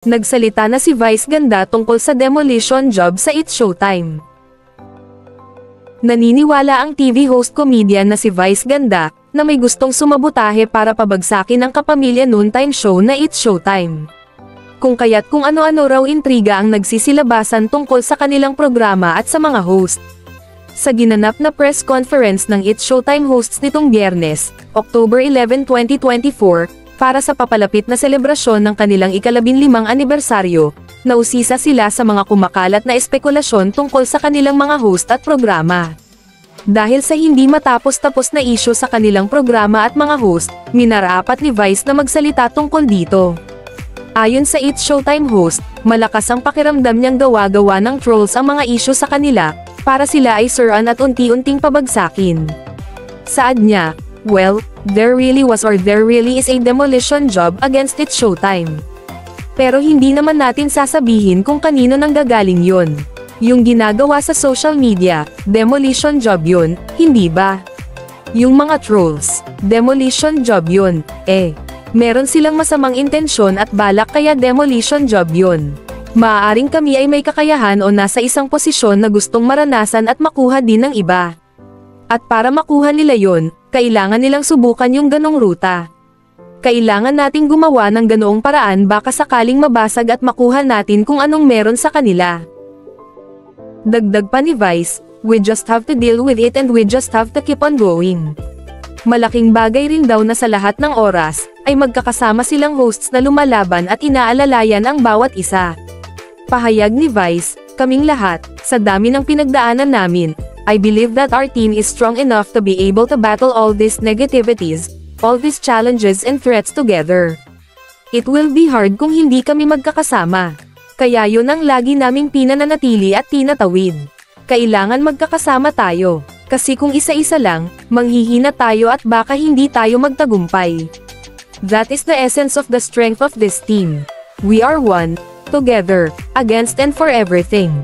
Nagsalita na si Vice Ganda tungkol sa demolition job sa It's Showtime. Naniniwala ang TV host comedian na si Vice Ganda, na may gustong sumabotahe para pabagsakin ang kapamilya noontime show na It's Showtime. Kung kaya't kung ano-ano raw intriga ang nagsisilabasan tungkol sa kanilang programa at sa mga host. Sa ginanap na press conference ng It's Showtime hosts nitong Biyernes, October 11, 2024, para sa papalapit na selebrasyon ng kanilang ika-15 anibersaryo, nausisa sila sa mga kumakalat na espekulasyon tungkol sa kanilang mga host at programa. Dahil sa hindi matapos-tapos na isyu sa kanilang programa at mga host, minarapat ni Vice na magsalita tungkol dito. Ayon sa It's Showtime host, malakas ang pakiramdam niyang gawa-gawa ng trolls ang mga isyu sa kanila, para sila ay suran at unti-unting pabagsakin. Saad niya, "Well, there really is a demolition job against It's Showtime. Pero hindi naman natin sasabihin kung kanino nanggagaling yun. Yung ginagawa sa social media, demolition job yun, hindi ba? Yung mga trolls, demolition job yun, meron silang masamang intensyon at balak kaya demolition job yun. Maaaring kami ay may kakayahan o nasa isang posisyon na gustong maranasan at makuha din ng iba. At para makuha nila yun, kailangan nilang subukan yung ganong ruta. Kailangan nating gumawa ng ganoong paraan baka sakaling mabasag at makuha natin kung anong meron sa kanila." Dagdag pa ni Vice, "We just have to deal with it and we just have to keep on going." Malaking bagay rin daw na sa lahat ng oras, ay magkakasama silang hosts na lumalaban at inaalalayan ang bawat isa. Pahayag ni Vice, "Kaming lahat, sa dami ng pinagdaanan namin, I believe that our team is strong enough to be able to battle all these negativities, all these challenges and threats together. It will be hard kung hindi kami magkakasama. Kaya yun ang lagi naming pinananatili at tinatawid. Kailangan magkakasama tayo, kasi kung isa-isa lang, manghihina tayo at baka hindi tayo magtagumpay. That is the essence of the strength of this team. We are one, together, against and for everything."